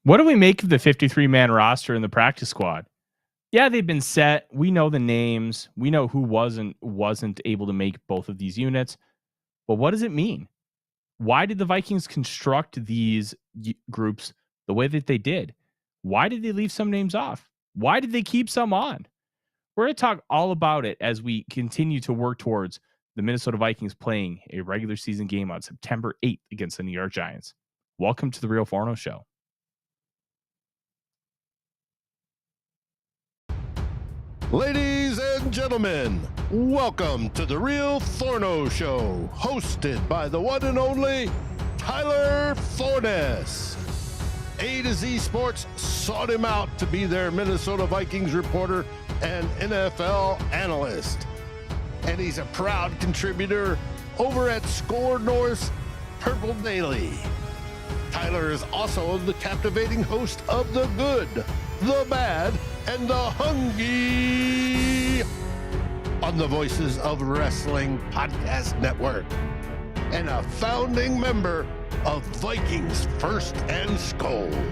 What do we make of the 53-man roster in the practice squad? Yeah, they've been set. We know the names. We know who wasn't able to make both of these units. But what does it mean? Why did the Vikings construct these groups the way that they did? Why did they leave some names off? Why did they keep some on? We're going to talk all about it as we continue to work towards the Minnesota Vikings playing a regular season game on September 8th against the New York Giants. Welcome to the Real Forno Show. Ladies and gentlemen, welcome to the Real Forno Show, hosted by the one and only Tyler Forness. A to Z Sports sought him out to be their Minnesota Vikings reporter and NFL analyst. And he's a proud contributor over at SKOL North's Purple Daily. Tyler is also the captivating host of The Good, The Bad, and The Hungry on the Voices of Wrestling Podcast Network, and a founding member of Vikings First and SKOL.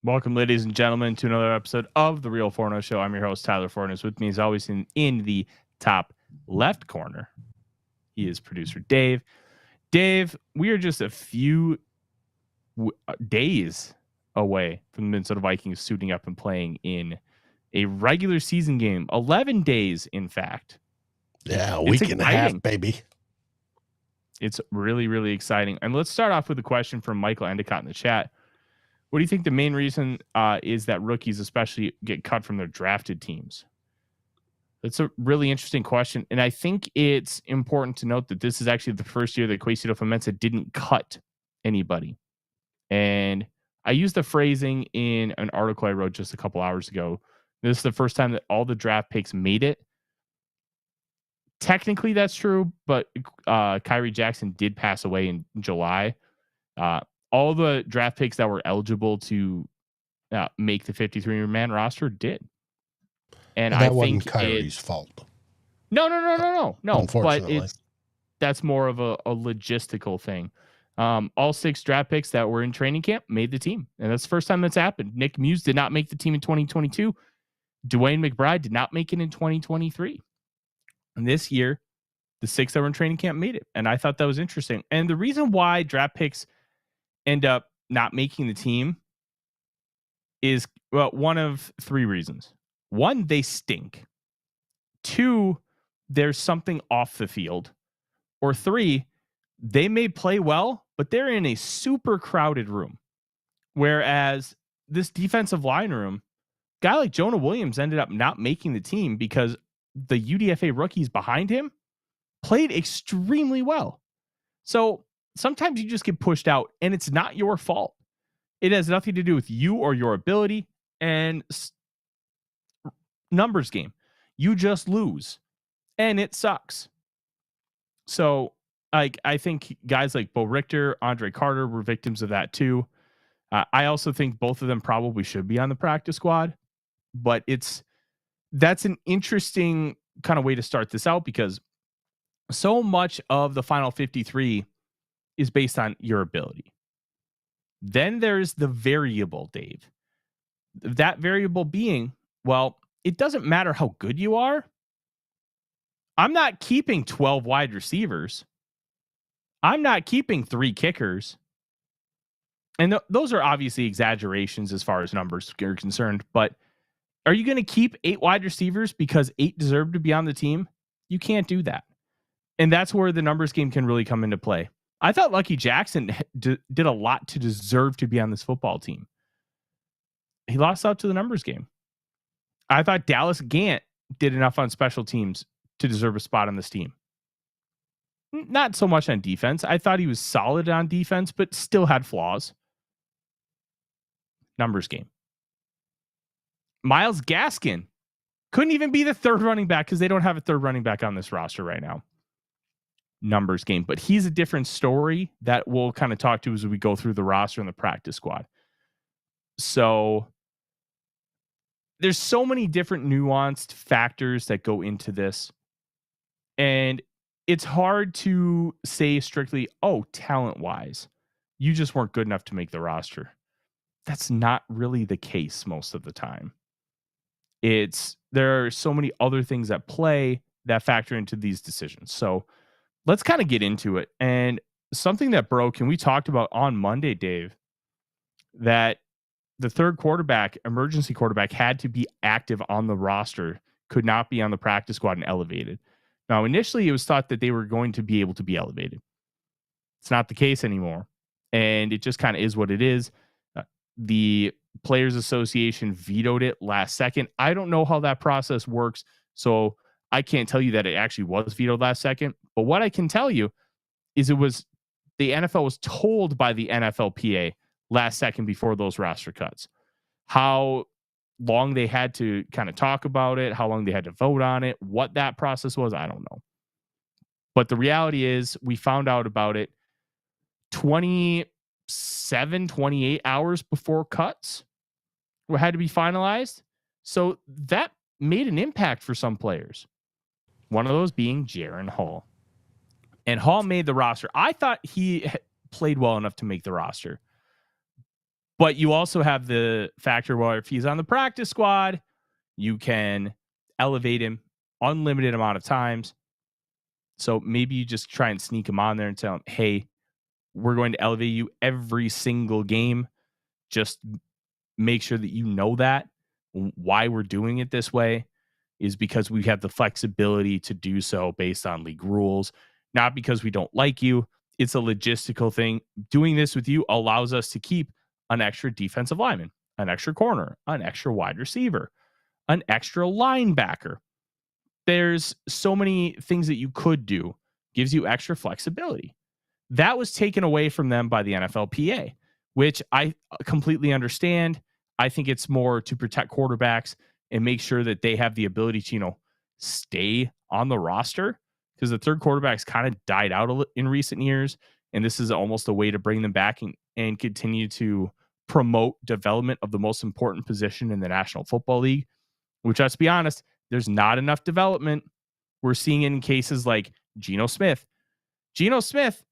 Welcome, ladies and gentlemen, to another episode of the Real Forno Show. I'm your host, Tyler Forness. With me, as always, in the top left corner, he is producer Dave. Dave, we are just a few days away from the Minnesota Vikings suiting up and playing in a regular season game. 11 days, in fact. Yeah, a week and a half, baby. It's really, really exciting. And let's start off with a question from Michael Endicott in the chat. What do you think the main reason is that rookies especially get cut from their drafted teams? That's a really interesting question. And I think it's important to note that this is actually the first year that Quasito Fomensa didn't cut anybody. And I used the phrasing in an article I wrote just a couple hours ago. This is the first time that all the draft picks made it. Technically, that's true, but Kyrie Jackson did pass away in July. All the draft picks that were eligible to make the 53-man roster did. And that I wasn't think Kyrie's fault. No. Unfortunately. But that's more of a logistical thing. All 6 draft picks that were in training camp made the team. And that's the first time that's happened. Nick Muse did not make the team in 2022. Dwayne McBride did not make it in 2023. And this year, the 6 that were in training camp made it. And I thought that was interesting. And the reason why draft picks end up not making the team is, well, one of 3 reasons. 1, they stink. 2, there's something off the field. Or 3, they may play well, but they're in a super crowded room. Whereas this defensive line room, guy like Jonah Williams ended up not making the team because the UDFA rookies behind him played extremely well. So sometimes you just get pushed out and it's not your fault. It has nothing to do with you or your ability and numbers game. You just lose and it sucks. So I think guys like Bo Richter, Andre Carter were victims of that too. I also think both of them probably should be on the practice squad, but that's an interesting kind of way to start this out because so much of the final 53 is based on your ability. Then there's the variable, Dave. That variable being, well, it doesn't matter how good you are. I'm not keeping 12 wide receivers. I'm not keeping 3 kickers. And those are obviously exaggerations as far as numbers are concerned. But are you going to keep 8 wide receivers because 8 deserve to be on the team? You can't do that. And that's where the numbers game can really come into play. I thought Lucky Jackson did a lot to deserve to be on this football team. He lost out to the numbers game. I thought Dallas Gant did enough on special teams to deserve a spot on this team. Not so much on defense. I thought he was solid on defense, but still had flaws. Numbers game. Myles Gaskin couldn't even be the 3rd running back because they don't have a 3rd running back on this roster right now. Numbers game. But he's a different story that we'll kind of talk to as we go through the roster and the practice squad. So there's so many different nuanced factors that go into this. And it's hard to say strictly, talent-wise. you just weren't good enough to make the roster. That's not really the case most of the time. There are so many other things at play that factor into these decisions. So let's kind of get into it. And something that broke, and we talked about on Monday, Dave, that the third quarterback, emergency quarterback, had to be active on the roster, could not be on the practice squad and elevated. Now, initially, it was thought that they were going to be able to be elevated. It's not the case anymore. And it just kind of is what it is. The Players Association vetoed it last second. I don't know how that process works, so I can't tell you that it actually was vetoed last second. But what I can tell you is the NFL was told by the NFLPA last second before those roster cuts. How long they had to kind of talk about it, how long they had to vote on it, what that process was, I don't know. But the reality is we found out about it 27, 28 hours before cuts had to be finalized. So that made an impact for some players. One of those being Jaren Hall. And Hall made the roster. I thought he played well enough to make the roster. But you also have the factor where if he's on the practice squad, you can elevate him unlimited amount of times. So maybe you just try and sneak him on there and tell him, hey, we're going to elevate you every single game. Just make sure that you know that. Why we're doing it this way is because we have the flexibility to do so based on league rules, not because we don't like you. It's a logistical thing. Doing this with you allows us to keep an extra defensive lineman, an extra corner, an extra wide receiver, an extra linebacker. There's so many things that you could do. Gives you extra flexibility. That was taken away from them by the NFLPA, which I completely understand. I think it's more to protect quarterbacks and make sure that they have the ability to, stay on the roster, because the third quarterbacks kind of died out in recent years. And this is almost a way to bring them back and continue to promote development of the most important position in the National Football League, which, let's be honest, there's not enough development. We're seeing it in cases like Geno Smith. Geno Smith,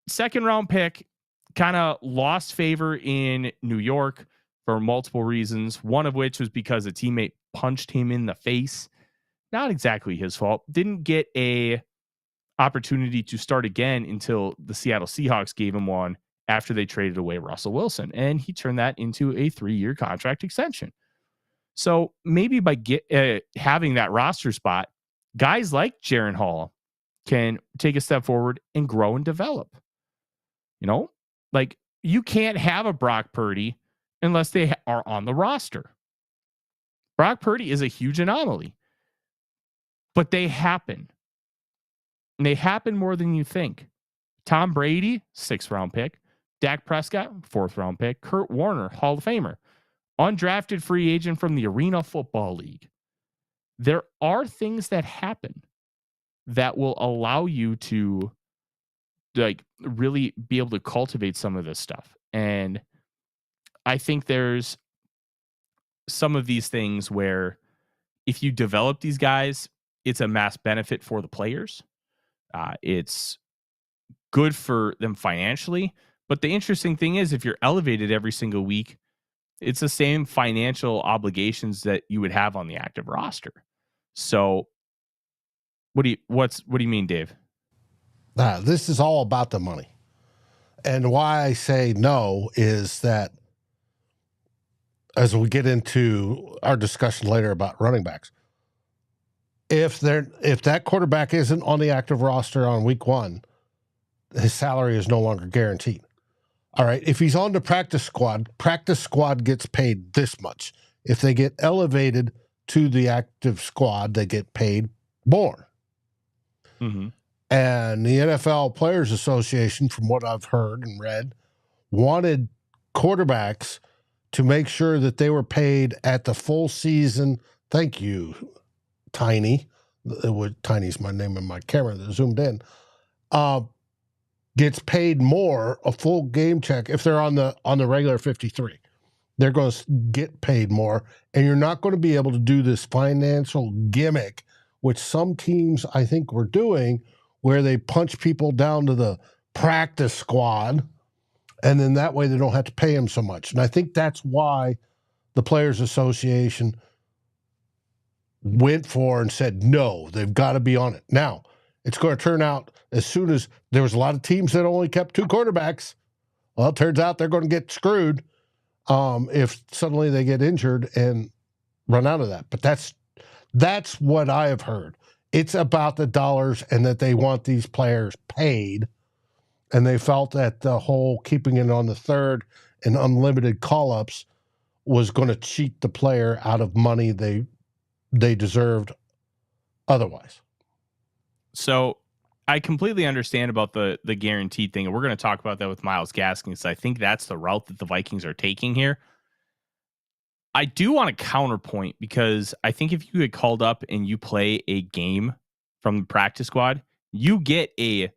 second round pick, kind of lost favor in New York for multiple reasons. One of which was because a teammate punched him in the face. Not exactly his fault. Didn't get a opportunity to start again until the Seattle Seahawks gave him one after they traded away Russell Wilson. And he turned that into a 3-year contract extension. So maybe by having that roster spot, guys like Jaren Hall can take a step forward and grow and develop. Like you can't have a Brock Purdy unless they are on the roster. Brock Purdy is a huge anomaly, but they happen. And they happen more than you think. Tom Brady, 6th round pick. Dak Prescott, 4th round pick. Kurt Warner, Hall of Famer. Undrafted free agent from the Arena Football League. There are things that happen that will allow you to really be able to cultivate some of this stuff. And I think there's some of these things where if you develop these guys, it's a mass benefit for the players. It's good for them financially. But the interesting thing is, if you're elevated every single week, it's the same financial obligations that you would have on the active roster. So what do you mean, Dave? This is all about the money. And why I say no is that as we get into our discussion later about running backs, if that quarterback isn't on the active roster on week 1, his salary is no longer guaranteed. All right. If he's on the practice squad gets paid this much. If they get elevated to the active squad, they get paid more. Mm-hmm. And the NFL Players Association, from what I've heard and read, wanted quarterbacks to make sure that they were paid at the full season. Thank you, Tiny. Tiny's my name in my camera that zoomed in. Gets paid more, a full game check, if they're on the regular 53. They're going to get paid more, and you're not going to be able to do this financial gimmick, which some teams I think were doing, where they punch people down to the practice squad And then that way they don't have to pay him so much. And I think that's why the Players Association went for and said, no, they've got to be on it. Now, it's going to turn out as soon as there was a lot of teams that only kept 2 quarterbacks. Well, it turns out they're going to get screwed if suddenly they get injured and run out of that. But that's what I have heard. It's about the dollars and that they want these players paid. And they felt that the whole keeping it on the third and unlimited call-ups was going to cheat the player out of money they deserved otherwise. So I completely understand about the guaranteed thing, and we're going to talk about that with Myles Gaskin, because I think that's the route that the Vikings are taking here. I do want to counterpoint, because I think if you get called up and you play a game from the practice squad, you get a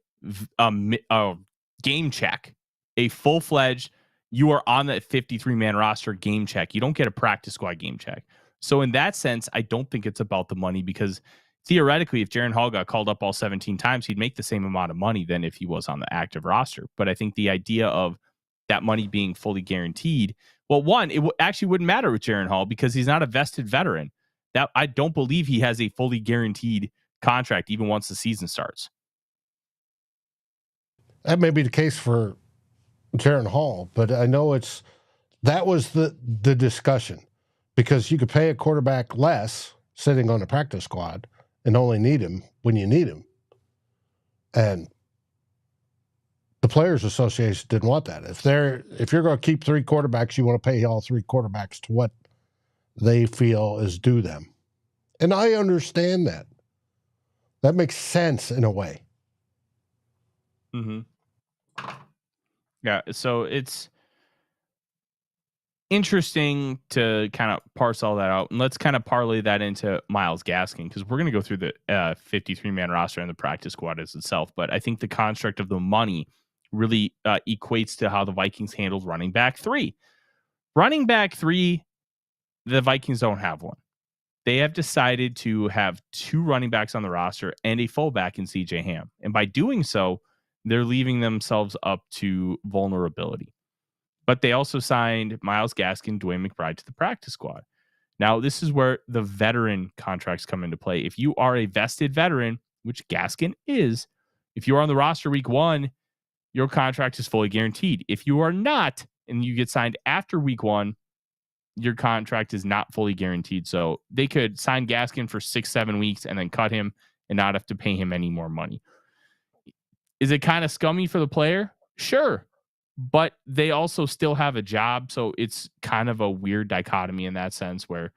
game check, a full-fledged, you are on that 53-man roster game check. You don't get a practice squad game check. So in that sense, I don't think it's about the money, because theoretically, if Jaren Hall got called up all 17 times, he'd make the same amount of money than if he was on the active roster. But I think the idea of that money being fully guaranteed, well, one, it actually wouldn't matter with Jaren Hall, because he's not a vested veteran. That I don't believe he has a fully guaranteed contract even once the season starts. That may be the case for Jaren Hall, but I know that was the discussion, because you could pay a quarterback less sitting on a practice squad and only need him when you need him. And the Players Association didn't want that. If you're going to keep 3 quarterbacks, you want to pay all 3 quarterbacks to what they feel is due them. And I understand that. That makes sense in a way. Mm-hmm. Yeah, so it's interesting to kind of parse all that out, and let's kind of parlay that into Myles Gaskin, because we're going to go through the 53-man roster and the practice squad as itself. But I think the construct of the money really equates to how the Vikings handled running back 3. Running back 3, the Vikings don't have one. They have decided to have 2 running backs on the roster and a fullback in CJ Ham. And by doing so, they're leaving themselves up to vulnerability. But they also signed Myles Gaskin, Dwayne McBride to the practice squad. Now, this is where the veteran contracts come into play. If you are a vested veteran, which Gaskin is, if you are on the roster week 1, your contract is fully guaranteed. If you are not, and you get signed after week 1, your contract is not fully guaranteed. So they could sign Gaskin for 6-7 weeks and then cut him and not have to pay him any more money. Is it kind of scummy for the player? Sure. But they also still have a job. So it's kind of a weird dichotomy in that sense, where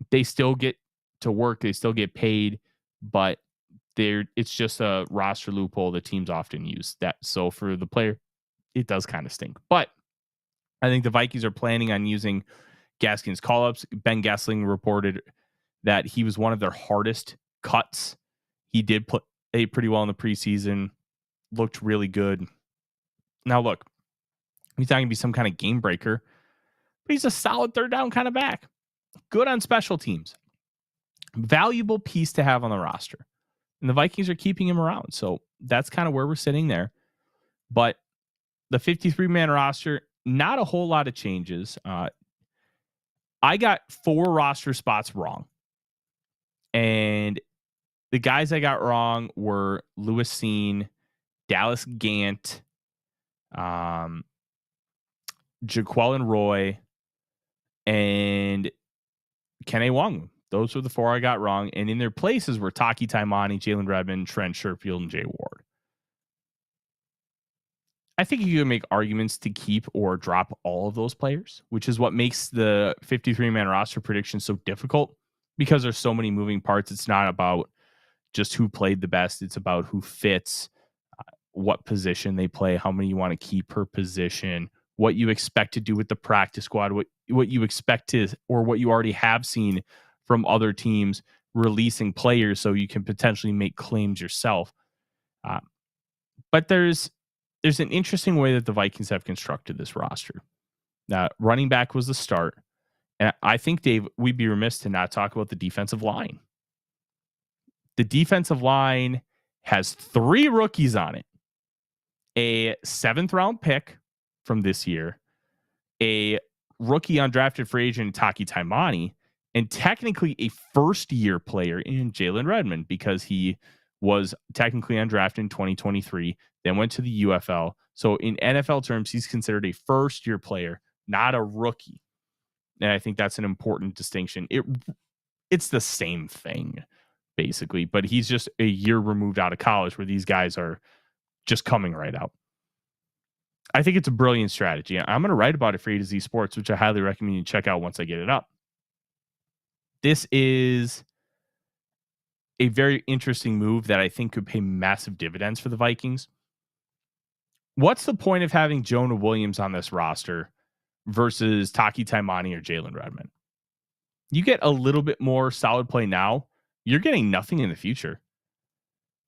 they still get to work, they still get paid, but it's just a roster loophole that teams often use. So for the player, it does kind of stink. But I think the Vikings are planning on using Gaskin's call-ups. Ben Gessling reported that he was one of their hardest cuts. He did play pretty well in the preseason, looked really good. Now, look, he's not going to be some kind of game breaker, but he's a solid third down kind of back. Good on special teams. Valuable piece to have on the roster. And the Vikings are keeping him around. So that's kind of where we're sitting there. But the 53-man roster, not a whole lot of changes. I got 4 roster spots wrong. And the guys I got wrong were Lewis Seen, Dallas Gant, Jaquelin Roy, and Kene Nwangwu. Those were the 4 I got wrong. And in their places were Taki Taimani, Jalen Redmond, Trent Sherfield, and Jay Ward. I think you can make arguments to keep or drop all of those players, which is what makes the 53-man roster prediction so difficult, because there's so many moving parts. It's not about just who played the best. It's about who fits, what position they play, how many you want to keep per position, what you expect to do with the practice squad, what you expect to, or what you already have seen from other teams releasing players so you can potentially make claims yourself. But there's an interesting way that the Vikings have constructed this roster. Running back was the start. And I think, Dave, we'd be remiss to not talk about the defensive line. The defensive line has 3 rookies on it. A 7th round pick from this year, a rookie undrafted free agent, Taki Taimani, and technically a first-year player in Jalen Redmond because he was technically undrafted in 2023, then went to the UFL. So in NFL terms, he's considered a first-year player, not a rookie. And I think that's an important distinction. It's the same thing, basically, but he's just a year removed out of college where these guys are just coming right out. I think it's a brilliant strategy. I'm going to write about it for A to Z Sports, which I highly recommend you check out once I get it up. This is a very interesting move that I think could pay massive dividends for the Vikings. What's the point of having Jonah Williams on this roster versus Taki Taimani or Jalen Redmond? You get a little bit more solid play now. You're getting nothing in the future.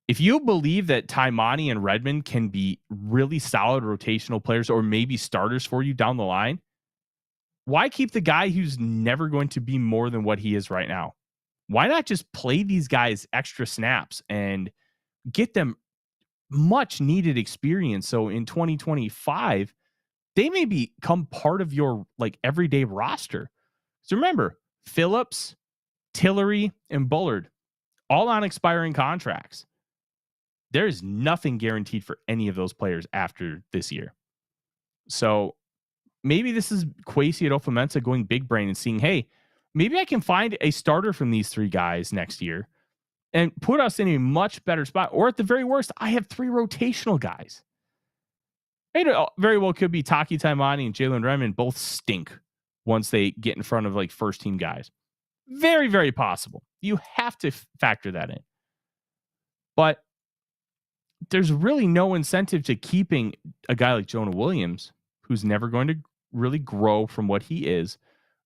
If you believe that Taimani and Redmond can be really solid rotational players or maybe starters for you down the line, why keep the guy who's never going to be more than what he is right now? Why not just play these guys extra snaps and get them much needed experience? So in 2025, they may become part of your like everyday roster. So remember, Phillips, Tillery, and Bullard, all on expiring contracts. There is nothing guaranteed for any of those players after this year. So maybe this is Kwesi Adofo-Mensah going big brain and seeing, hey, maybe I can find a starter from these three guys next year and put us in a much better spot. Or at the very worst, I have three rotational guys. It very well could be Taki Taimani and Jalen Redmond both stink once they get in front of like first team guys. Very, very possible. You have to factor that in. But there's really no incentive to keeping a guy like Jonah Williams, who's never going to really grow from what he is,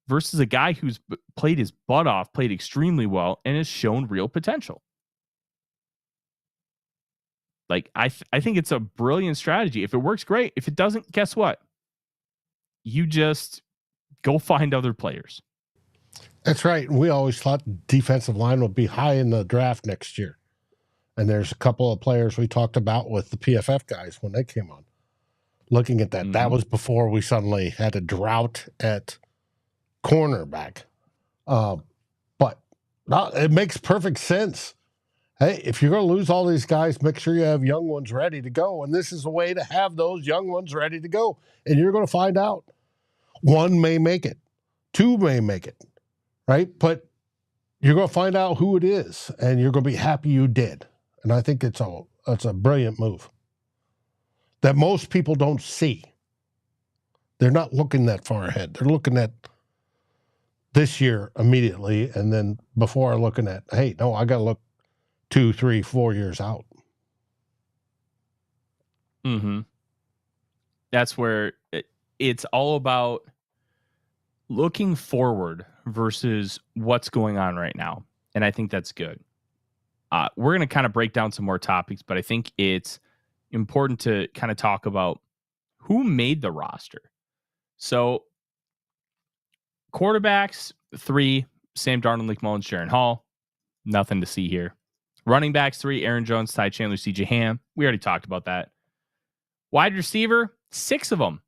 versus a guy who's played his butt off, played extremely well, and has shown real potential. Like, I think it's a brilliant strategy. If it works, great. If it doesn't, guess what? You just go find other players. That's right. We always thought defensive line would be high in the draft next year. And there's a couple of players we talked about with the PFF guys when they came on. Looking at that, that was before we suddenly had a drought at cornerback. But it makes perfect sense. Hey, if you're going to lose all these guys, make sure you have young ones ready to go. And this is a way to have those young ones ready to go. And you're going to find out. One may make it. Two may make it. Right? But you're going to find out who it is. And you're going to be happy you did. And I think it's a brilliant move that most people don't see. They're not looking that far ahead. They're looking at this year immediately, and then before looking at, hey, no, I got to look 2, 3, 4 years out. That's where it's all about looking forward versus what's going on right now. And I think that's good. We're going to kind of break down some more topics, but I think it's important to kind of talk about who made the roster. So quarterbacks, 3, Sam Darnold, Nick Mullins, Jaron Hall. Nothing to see here. Running backs, 3, Aaron Jones, Ty Chandler, CJ Ham. We already talked about that. Wide receiver, 6 of them.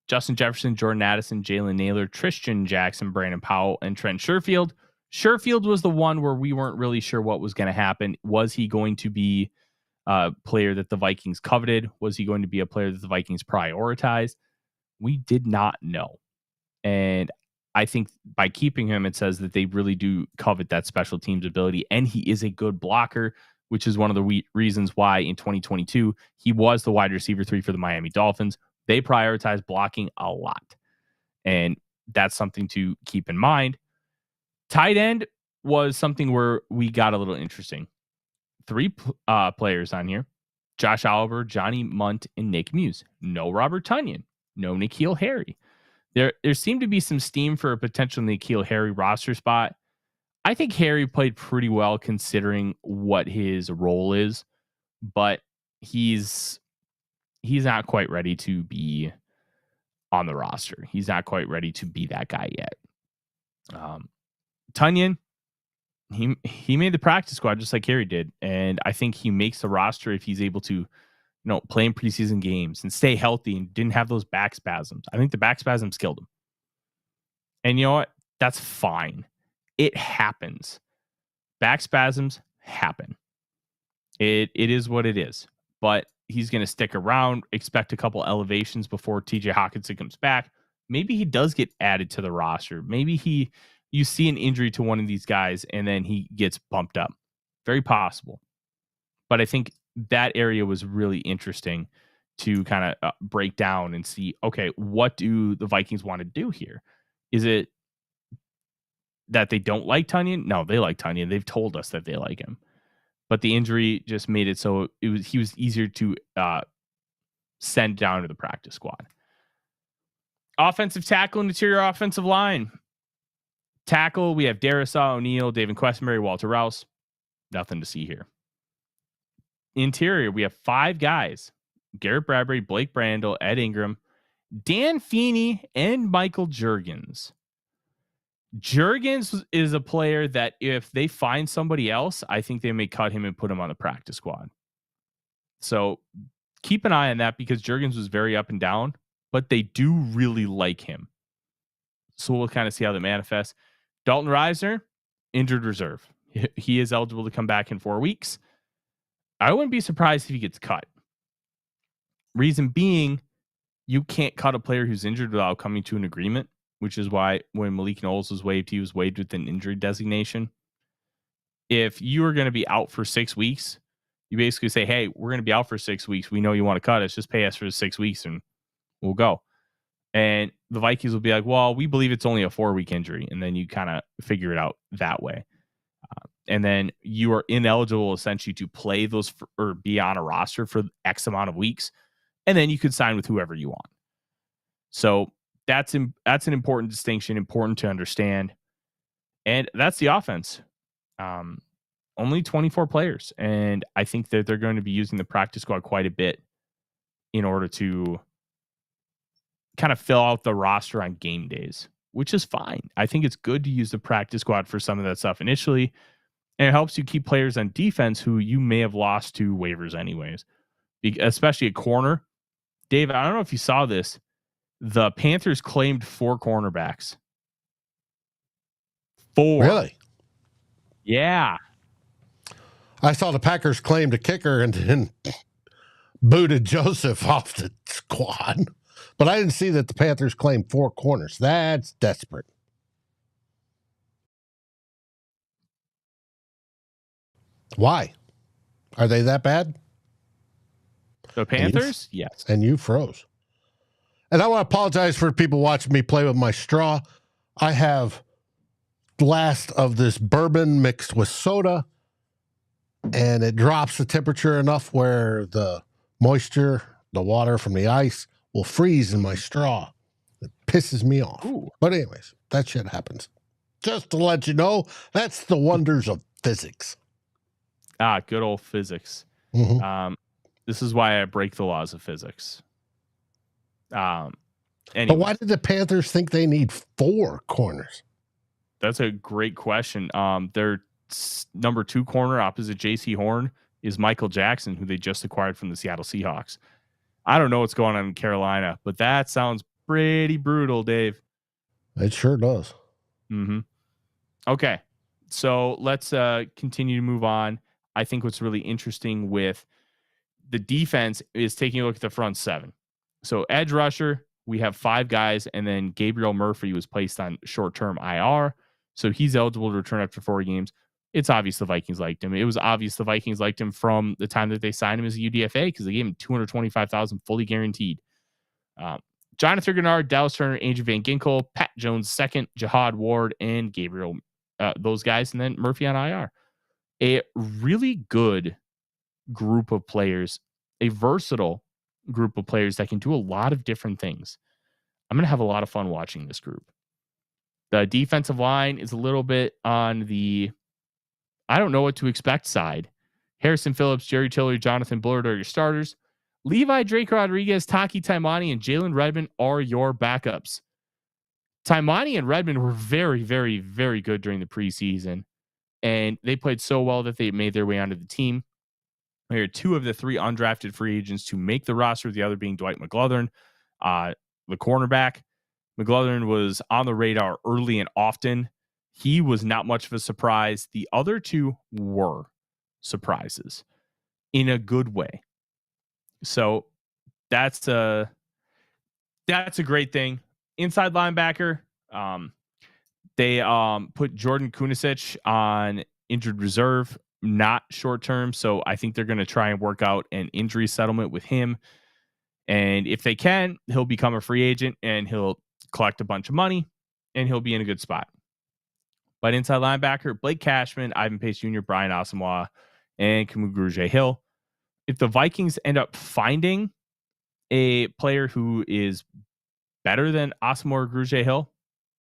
Justin Jefferson, Jordan Addison, Jalen Naylor, Tristan Jackson, Brandon Powell, and Trent Sherfield. Sherfield was the one where we weren't really sure what was going to happen. Was he going to be a player that the Vikings coveted? Was he going to be a player that the Vikings prioritized? We did not know. And I think by keeping him, it says that they really do covet that special teams ability. And he is a good blocker, which is one of the reasons why in 2022, he was the wide receiver 3 for the Miami Dolphins. They prioritize blocking a lot. And that's something to keep in mind. Tight end was something where we got a little interesting. 3 players on here. Josh Oliver, Johnny Munt, and Nick Muse. No Robert Tonyan. No N'Keal Harry. There seemed to be some steam for a potential N'Keal Harry roster spot. I think Harry played pretty well considering what his role is, but he's not quite ready to be on the roster. He's not quite ready to be that guy yet. Tonyan, he made the practice squad just like Harry did, and I think he makes the roster if he's able to playing preseason games and stay healthy and didn't have those back spasms. I think the back spasms killed him. And you know what? That's fine. It happens. Back spasms happen. It is what it is. But he's going to stick around, expect a couple elevations before TJ Hawkinson comes back. Maybe he does get added to the roster. Maybe you see an injury to one of these guys and then he gets bumped up. Very possible. But I think that area was really interesting to kind of break down and see, okay, what do the Vikings want to do here? Is it that they don't like Tunyon? No, they like Tunyon. They've told us that they like him. But the injury just made it so he was easier to send down to the practice squad. Offensive tackle and interior offensive line. Tackle, we have Darisaw O'Neal, David Questenberry, Walter Rouse. Nothing to see here. Interior, we have 5 guys. Garrett Bradbury, Blake Brandel, Ed Ingram, Dan Feeney, and Michael Juergens. Juergens is a player that if they find somebody else, I think they may cut him and put him on the practice squad. So keep an eye on that because Juergens was very up and down, but they do really like him. So we'll kind of see how that manifests. Dalton Reisner, injured reserve. He is eligible to come back in 4 weeks. I wouldn't be surprised if he gets cut. Reason being, you can't cut a player who's injured without coming to an agreement, which is why when Malik Knowles was waived, he was waived with an injury designation. If you are going to be out for 6 weeks, you basically say, hey, we're going to be out for 6 weeks. We know you want to cut us. Just pay us for the 6 weeks and we'll go. And the Vikings will be like, well, we believe it's only a 4-week injury. And then you kind of figure it out that way. And then you are ineligible essentially to play those or be on a roster for X amount of weeks. And then you could sign with whoever you want. So that's an important distinction, important to understand. And that's the offense. Only 24 players. And I think that they're going to be using the practice squad quite a bit in order to kind of fill out the roster on game days, which is fine. I think it's good to use the practice squad for some of that stuff initially. And it helps you keep players on defense who you may have lost to waivers anyways, especially a corner. Dave, I don't know if you saw this. The Panthers claimed 4 cornerbacks. 4. Really? Yeah. I saw the Packers claimed a kicker and then booted Joseph off the squad. But I didn't see that the Panthers claimed 4 corners. That's desperate. Why? Are they that bad? The Panthers? Yes. And you froze. And I want to apologize for people watching me play with my straw. I have last of this bourbon mixed with soda, and it drops the temperature enough where the moisture, the water from the ice, will freeze in my straw. It pisses me off. Ooh. But anyways, that shit happens. Just to let you know, that's the wonders of physics. Good old physics. Mm-hmm. This is why I break the laws of physics. But why did the Panthers think they need 4 corners? That's a great question. Their number 2 corner opposite J.C. Horn is Michael Jackson, who they just acquired from the Seattle Seahawks. I don't know what's going on in Carolina, but that sounds pretty brutal, Dave. It sure does. Mm-hmm. Okay, so let's continue to move on. I think what's really interesting with the defense is taking a look at the front 7. So edge rusher, we have 5 guys, and then Gabriel Murphy was placed on short-term IR, so he's eligible to return after 4 games. It's obvious the Vikings liked him. It was obvious the Vikings liked him from the time that they signed him as a UDFA because they gave him $225,000 fully guaranteed. Jonathan Gennard, Dallas Turner, Andrew Van Ginkel, Pat Jones second, Jihad Ward, and Gabriel, those guys, and then Murphy on IR. A really good group of players, a versatile group of players that can do a lot of different things. I'm going to have a lot of fun watching this group. The defensive line is a little bit on the I don't know what to expect side. Harrison Phillips, Jerry Tillery, Jonathan Bullard are your starters. Levi Drake Rodriguez, Taki Taimani, and Jalen Redmond are your backups. Taimani and Redmond were very, very, very good during the preseason, and they played so well that they made their way onto the team. There are 2 of the 3 undrafted free agents to make the roster, the other being Dwight McGlothern, the cornerback. McGlothern was on the radar early and often. He was not much of a surprise. The other 2 were surprises in a good way. So that's a great thing. Inside linebacker, they put Jordan Kunicic on injured reserve, not short term. So I think they're going to try and work out an injury settlement with him. And if they can, he'll become a free agent and he'll collect a bunch of money and he'll be in a good spot. But inside linebacker, Blake Cashman, Ivan Pace Jr., Brian Asamoah, and Kamu Hill. If the Vikings end up finding a player who is better than Asamoah or Hill,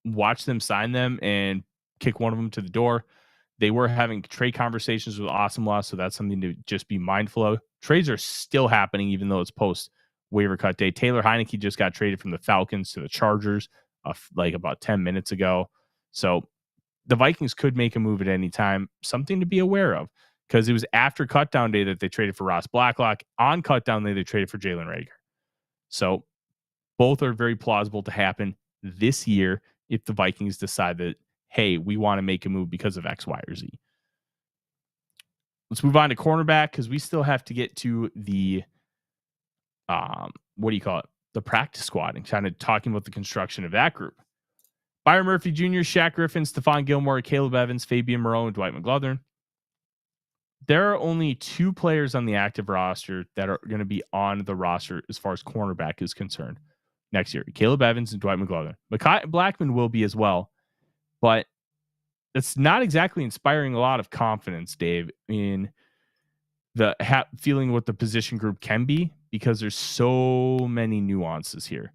watch them sign them and kick one of them to the door. They were having trade conversations with Asamoah, so that's something to just be mindful of. Trades are still happening, even though it's post waiver cut day. Taylor Heineke just got traded from the Falcons to the Chargers like about 10 minutes ago. So the Vikings could make a move at any time, something to be aware of, because it was after cutdown day that they traded for Ross Blacklock. On cutdown day, they traded for Jalen Reagor. So both are very plausible to happen this year if the Vikings decide that, hey, we want to make a move because of X, Y, or Z. Let's move on to cornerback because we still have to get to the, the practice squad and kind of talking about the construction of that group. Byron Murphy Jr., Shaq Griffin, Stephon Gilmore, Caleb Evans, Fabian Moreau, and Dwight McGlothern. There are only 2 players on the active roster that are going to be on the roster as far as cornerback is concerned next year. Caleb Evans and Dwight McGlothern. Mekhi Blackman will be as well, but it's not exactly inspiring a lot of confidence, Dave, in the feeling what the position group can be because there's so many nuances here.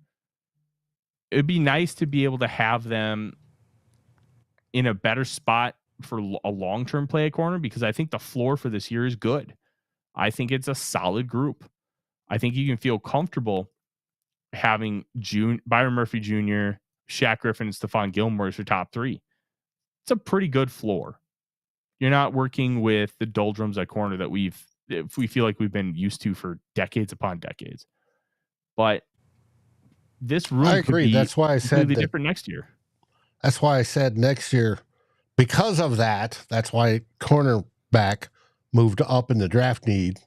It'd be nice to be able to have them in a better spot for a long-term play at corner because I think the floor for this year is good. I think it's a solid group. I think you can feel comfortable having Byron Murphy Jr., Shaq Griffin, and Stephon Gilmore as your top 3. It's a pretty good floor. You're not working with the doldrums at corner that we feel like we've been used to for decades upon decades. But this room I agree. could be that's why I said different next year. That's why I said next year, because of that, that's why cornerback moved up in the draft need,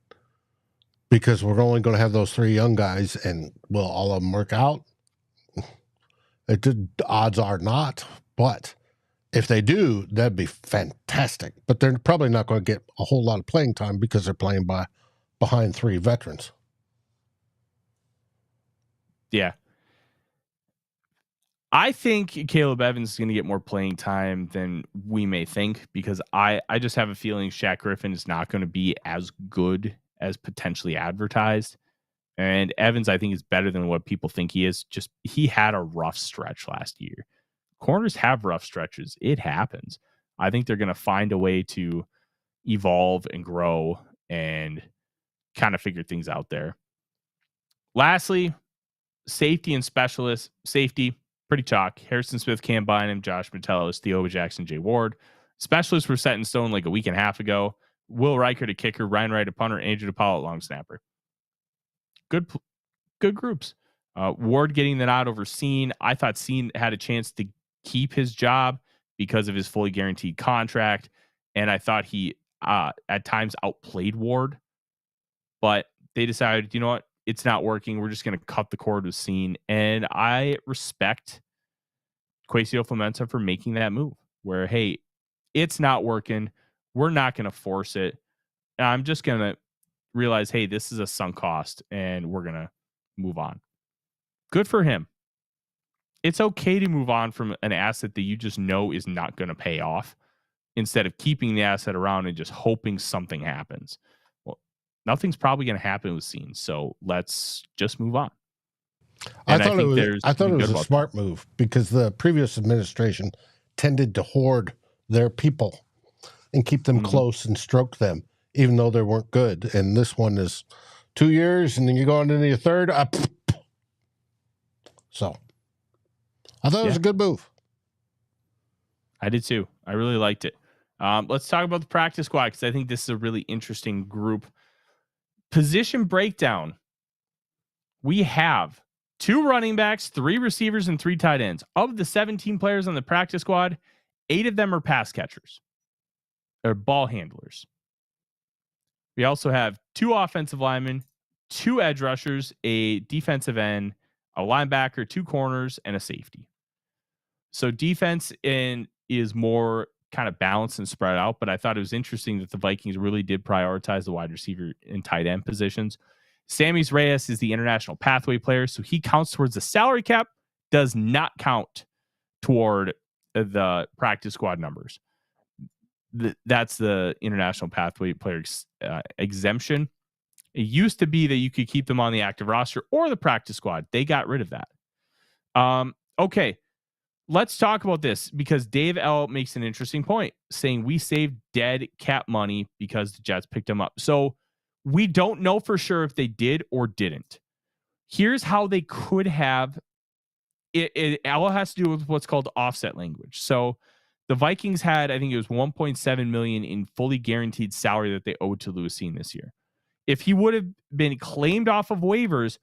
because we're only going to have those 3 young guys, and will all of them work out? The odds are not, but if they do, that'd be fantastic. But they're probably not going to get a whole lot of playing time because they're playing behind 3 veterans. Yeah. I think Caleb Evans is going to get more playing time than we may think because I just have a feeling Shaq Griffin is not going to be as good as potentially advertised. And Evans, I think, is better than what people think he is. Just he had a rough stretch last year. Corners have rough stretches. It happens. I think they're going to find a way to evolve and grow and kind of figure things out there. Lastly, safety and specialists. Safety, pretty chalk. Harrison Smith, Cam Bynum, Josh Metellus, Theo Jackson, Jay Ward. Specialists were set in stone like a week and a half ago. Will Reichert, a kicker, Ryan Wright, a punter, Andrew DePaul, a long snapper. Good groups. Ward getting the nod over Scene. I thought Scene had a chance to keep his job because of his fully guaranteed contract. And I thought he at times outplayed Ward. But they decided, you know what? It's not working. We're just going to cut the cord with Scene. And I respect Kwesi Ofamenta for making that move where, hey, it's not working. We're not going to force it. And I'm just going to realize, hey, this is a sunk cost and we're going to move on. Good for him. It's okay to move on from an asset that you just know is not going to pay off instead of keeping the asset around and just hoping something happens. Well, nothing's probably going to happen with Scenes, so let's just move on. And I thought it was a smart move because the previous administration tended to hoard their people and keep them close and stroke them, even though they weren't good. And this one is 2 years, and then you're going into your third. So I thought it was a good move. I did too. I really liked it. Let's talk about the practice squad because I think this is a really interesting group. Position breakdown. We have 2 running backs, 3 receivers, and 3 tight ends. Of the 17 players on the practice squad, 8 of them are pass catchers. They're ball handlers. We also have 2 offensive linemen, 2 edge rushers, a defensive end, a linebacker, 2 corners, and a safety. So defense is more kind of balanced and spread out, but I thought it was interesting that the Vikings really did prioritize the wide receiver and tight end positions. Sammy's Reyes is the international pathway player, so he counts towards the salary cap, does not count toward the practice squad numbers. That's the international pathway player exemption. It used to be that you could keep them on the active roster or the practice squad. They got rid of that. Okay. Let's talk about this because Dave L makes an interesting point saying we saved dead cap money because the Jets picked him up. So we don't know for sure if they did or didn't. Here's how they could have. It all has to do with what's called offset language. So the Vikings had, I think it was 1.7 million in fully guaranteed salary that they owed to Lewisine this year. If he would have been claimed off of waivers,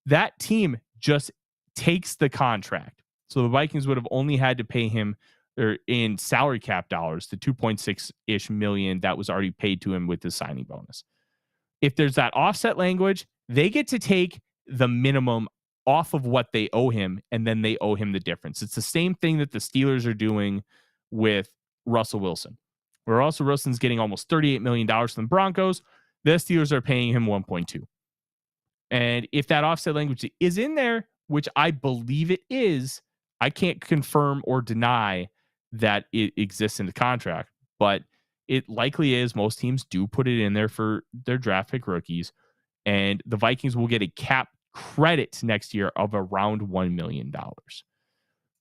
that team just takes the contract. So the Vikings would have only had to pay him in salary cap dollars, the 2.6-ish million that was already paid to him with the signing bonus. If there's that offset language, they get to take the minimum off of what they owe him, and then they owe him the difference. It's the same thing that the Steelers are doing with Russell Wilson, where Russell Wilson's getting almost $38 million from the Broncos. The Steelers are paying him 1.2. And if that offset language is in there, which I believe it is, I can't confirm or deny that it exists in the contract, but it likely is. Most teams do put it in there for their draft pick rookies, and the Vikings will get a cap credit next year of around $1 million.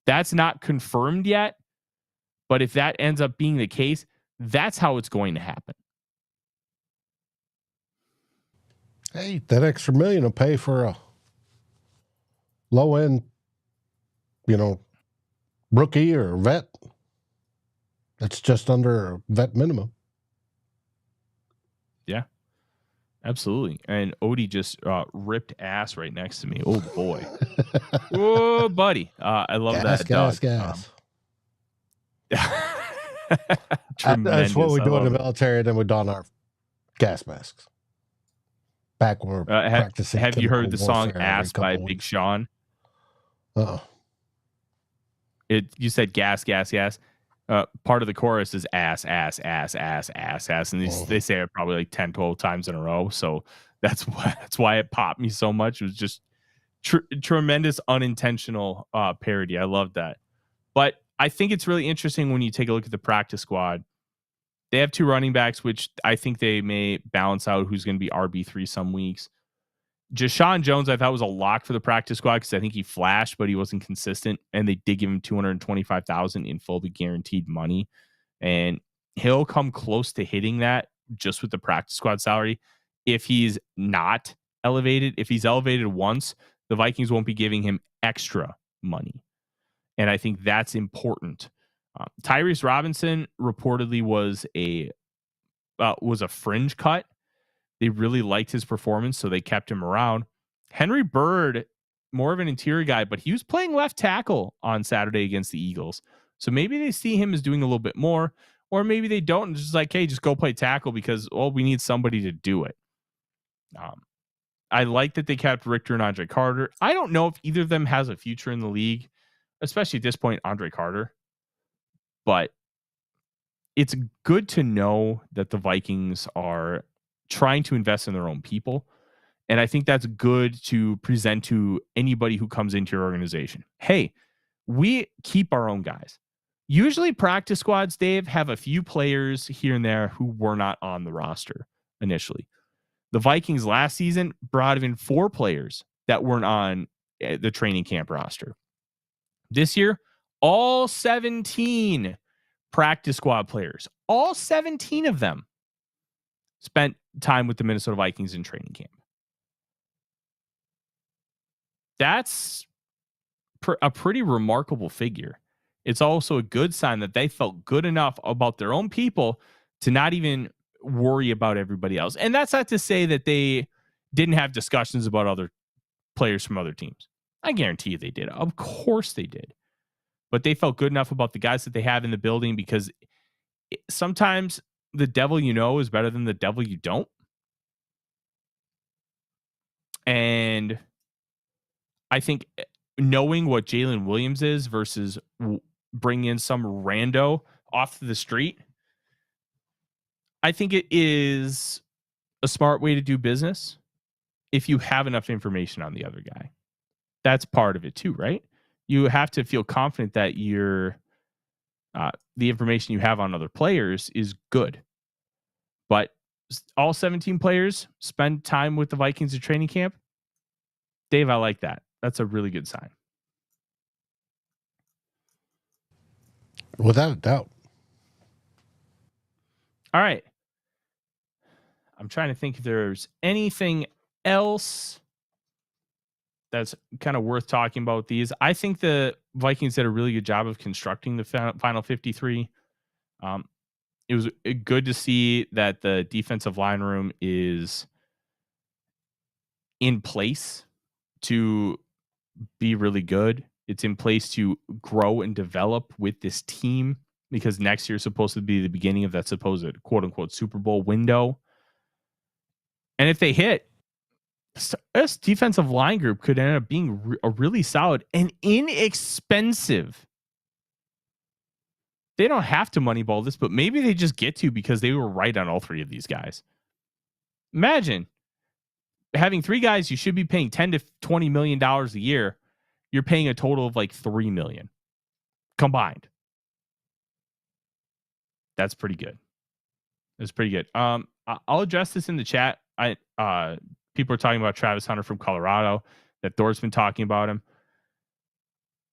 That's not confirmed yet, but if that ends up being the case, that's how it's going to happen. Hey, that extra million will pay for a low end, rookie or vet. That's just under a vet minimum. Yeah, absolutely. And Odie just ripped ass right next to me. Oh boy. Oh, buddy. I love that dog. Gas. Tremendous. That's what we do in the military, and then we don our gas masks. Back when we're practicing. Have you heard the song Ass by Big Sean? You said gas, gas, gas. Part of the chorus is ass, ass, ass, ass, ass, ass. And they say it probably like 10, 12 times in a row. So that's why it popped me so much. It was just tremendous unintentional parody. I love that. But I think it's really interesting when you take a look at the practice squad. They have 2 running backs, which I think they may balance out who's going to be RB3 some weeks. Jashawn Jones, I thought was a lock for the practice squad because I think he flashed, but he wasn't consistent. And they did give him $225,000 in fully guaranteed money. And he'll come close to hitting that just with the practice squad salary. If he's not elevated, if he's elevated once, the Vikings won't be giving him extra money. And I think that's important. Tyrese Robinson reportedly was a fringe cut. They really liked his performance, so they kept him around. Henry Bird, more of an interior guy, but he was playing left tackle on Saturday against the Eagles. So maybe they see him as doing a little bit more, or maybe they don't. And just like, hey, just go play tackle because, we need somebody to do it. I like that they kept Richter and Andre Carter. I don't know if either of them has a future in the league, especially at this point, Andre Carter. But it's good to know that the Vikings are trying to invest in their own people. And I think that's good to present to anybody who comes into your organization. Hey, we keep our own guys. Usually practice squads, Dave, have a few players here and there who were not on the roster initially. The Vikings last season brought in 4 players that weren't on the training camp roster. This year, all 17 practice squad players, all 17 of them spent time with the Minnesota Vikings in training camp. That's a pretty remarkable figure. It's also a good sign that they felt good enough about their own people to not even worry about everybody else. And that's not to say that they didn't have discussions about other players from other teams. I guarantee you they did. Of course they did. But they felt good enough about the guys that they have in the building, because sometimes the devil you know is better than the devil you don't. And I think knowing what Jalen Williams is versus bring in some rando off the street, I think it is a smart way to do business if you have enough information on the other guy. That's part of it too, right? You have to feel confident that the information you have on other players is good. But all 17 players spend time with the Vikings at training camp. Dave, I like that. That's a really good sign. Without a doubt. All right. I'm trying to think if there's anything else that's kind of worth talking about with these. I think the Vikings did a really good job of constructing the final 53. It was good to see that the defensive line room is in place to be really good. It's in place to grow and develop with this team, because next year is supposed to be the beginning of that supposed quote unquote Super Bowl window. And if they hit, this defensive line group could end up being a really solid and inexpensive. They don't have to moneyball this, but maybe they just get to, because they were right on all three of these guys. Imagine having three guys you should be paying $10 to $20 million a year. You're paying a total of like $3 million combined. That's pretty good. That's pretty good. I'll address this in the chat. People are talking about Travis Hunter from Colorado, that Thor's been talking about him.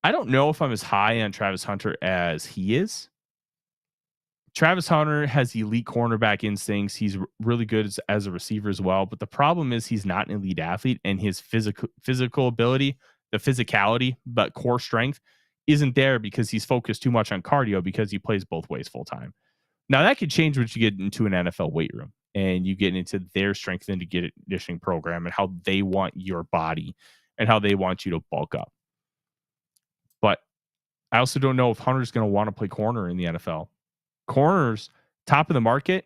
I don't know if I'm as high on Travis Hunter as he is. Travis Hunter has elite cornerback instincts. He's really good as a receiver as well. But the problem is he's not an elite athlete, and his physical ability, the physicality, but core strength isn't there, because he's focused too much on cardio, because he plays both ways full time. Now that could change once you get into an NFL weight room and you get into their strength and conditioning program and how they want your body and how they want you to bulk up. But I also don't know if Hunter's going to want to play corner in the NFL. Corners, top of the market,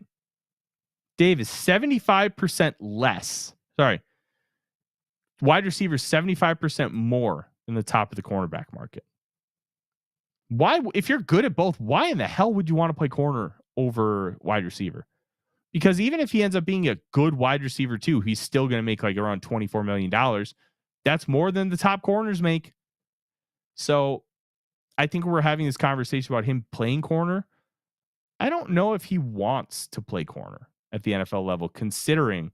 Dave, is 75% less. Sorry. Wide receivers, 75% more than the top of the cornerback market. Why, if you're good at both, why in the hell would you want to play corner over wide receiver? Because even if he ends up being a good wide receiver too, he's still going to make like around $24 million. That's more than the top corners make. So I think we're having this conversation about him playing corner. I don't know if he wants to play corner at the NFL level, considering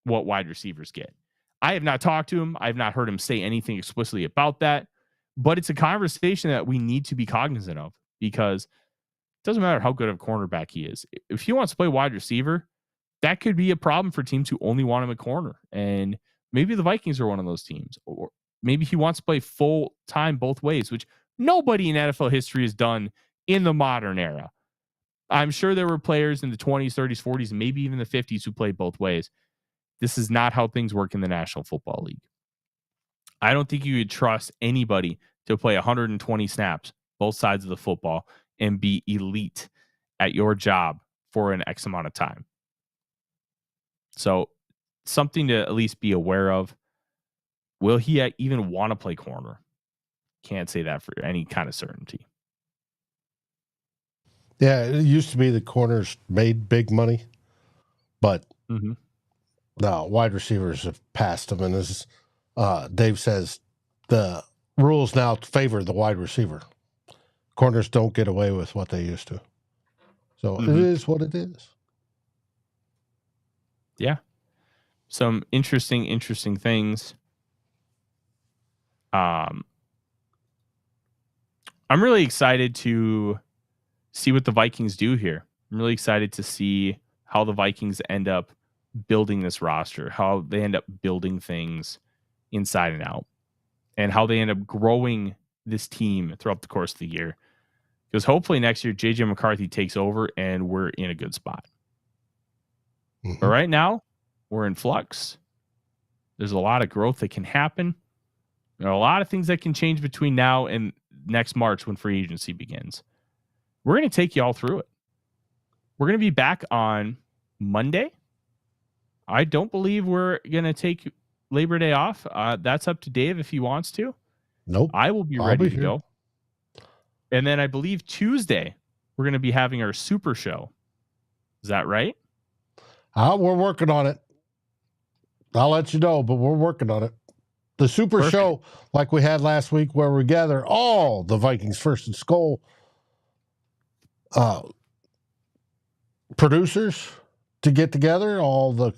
what wide receivers get. I have not talked to him. I have not heard him say anything explicitly about that, but it's a conversation that we need to be cognizant of, because it doesn't matter how good of a cornerback he is. If he wants to play wide receiver, that could be a problem for teams who only want him at corner. And maybe the Vikings are one of those teams, or maybe he wants to play full time both ways, which nobody in NFL history has done in the modern era. I'm sure there were players in the 20s, 30s, 40s, maybe even the 50s who played both ways. This is not how things work in the National Football League. I don't think you could trust anybody to play 120 snaps, both sides of the football, and be elite at your job for an X amount of time. So something to at least be aware of. Will he even want to play corner? Can't say that for any kind of certainty. Yeah, it used to be the corners made big money, but no, wide receivers have passed them. And as Dave says, the rules now favor the wide receiver. Corners don't get away with what they used to. So it is what it is. Yeah. Some interesting things. I'm really excited to see what the Vikings do here. I'm really excited to see how the Vikings end up building this roster, how they end up building things inside and out, and how they end up growing this team throughout the course of the year. Because hopefully next year, JJ McCarthy takes over and we're in a good spot. But right now, we're in flux. There's a lot of growth that can happen. There are a lot of things that can change between now and next March when free agency begins. We're going to take you all through it. We're going to be back on Monday. I don't believe we're going to take Labor Day off. That's up to Dave if he wants to. Nope. I will be ready to go. And then I believe Tuesday, we're going to be having our super show. Is that right? We're working on it. I'll let you know, but we're working on it. The super show, like we had last week, where we gather all the Vikings First and SKOL producers to get together, all the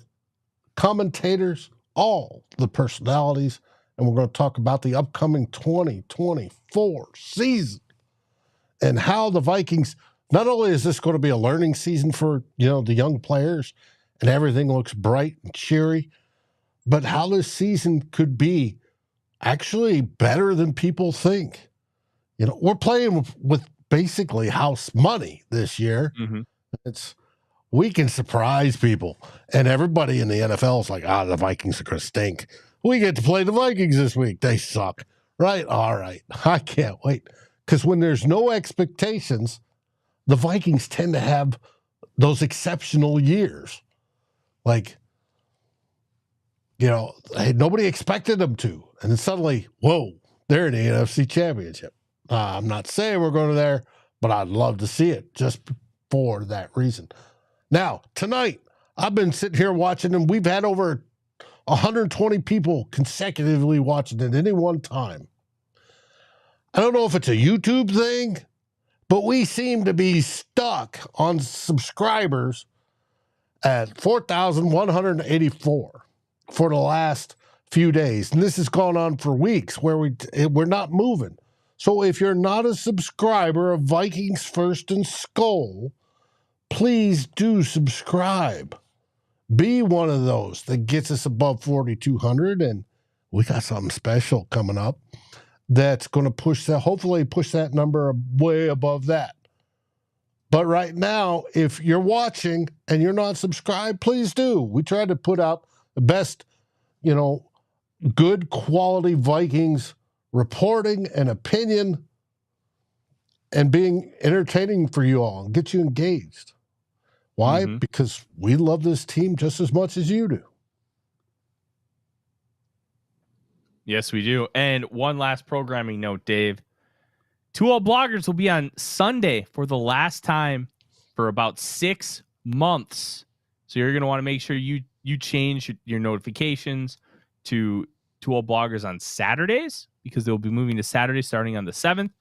commentators, all the personalities, and we're going to talk about the upcoming 2024 season and how the Vikings, not only is this going to be a learning season for, the young players and everything looks bright and cheery, but how this season could be actually better than people think. We're playing with basically house money this year. Mm-hmm. We can surprise people. And everybody in the NFL is like, the Vikings are going to stink. We get to play the Vikings this week. They suck. Right? All right. I can't wait. Because when there's no expectations, the Vikings tend to have those exceptional years. Like, nobody expected them to. And then suddenly, whoa, they're in the NFC Championship. I'm not saying we're going there, but I'd love to see it just for that reason. Now, tonight, I've been sitting here watching, and we've had over 120 people consecutively watching at any one time. I don't know if it's a YouTube thing, but we seem to be stuck on subscribers at 4,184 for the last few days. And this has gone on for weeks where we're not moving. So if you're not a subscriber of Vikings First and SKOL, please do subscribe. Be one of those that gets us above 4,200. And we got something special coming up that's going to hopefully push that number way above that. But right now, if you're watching and you're not subscribed, please do. We try to put out the best, good quality Vikings reporting and opinion and being entertaining for you all and get you engaged. Why? Mm-hmm. Because we love this team just as much as you do. Yes, we do. And one last programming note, Dave. 2L Bloggers will be on Sunday for the last time for about 6 months. So you're going to want to make sure you change your notifications to 2L Bloggers on Saturdays, because they'll be moving to Saturday starting on the 7th.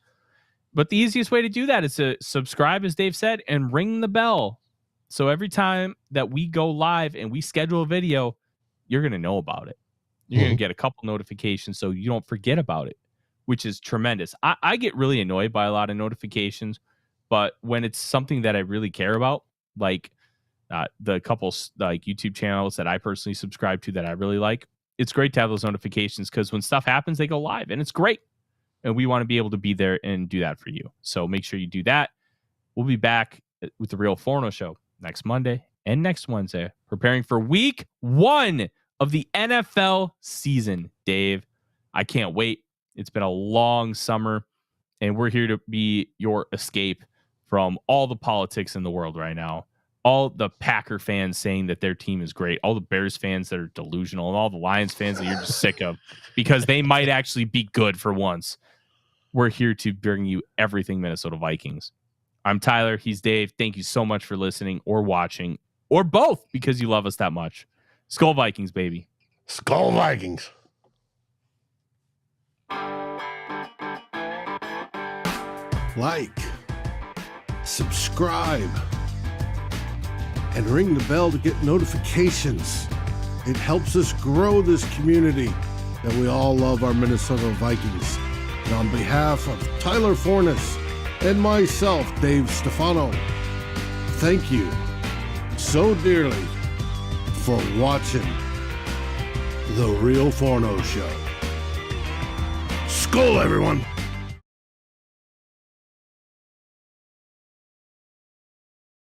But the easiest way to do that is to subscribe, as Dave said, and ring the bell. So every time that we go live and we schedule a video, you're going to know about it. You're going to get a couple notifications so you don't forget about it, which is tremendous. I get really annoyed by a lot of notifications, but when it's something that I really care about, like the couple like YouTube channels that I personally subscribe to that I really like, it's great to have those notifications, because when stuff happens, they go live and it's great. And we want to be able to be there and do that for you. So make sure you do that. We'll be back with the Real Forno Show next Monday and next Wednesday, preparing for week 1 of the NFL season. Dave, I can't wait. It's been a long summer, and we're here to be your escape from all the politics in the world right now. All the Packer fans saying that their team is great, all the Bears fans that are delusional, and all the Lions fans that you're just sick of because they might actually be good for once. We're here to bring you everything Minnesota Vikings. I'm Tyler. He's Dave. Thank you so much for listening or watching, or both, because you love us that much. SKOL Vikings, baby. SKOL Vikings. Like, subscribe, and ring the bell to get notifications. It helps us grow this community that we all love, our Minnesota Vikings. And on behalf of Tyler Forness and myself, Dave Stefano, thank you so dearly for watching The Real Forno Show. SKOL, everyone!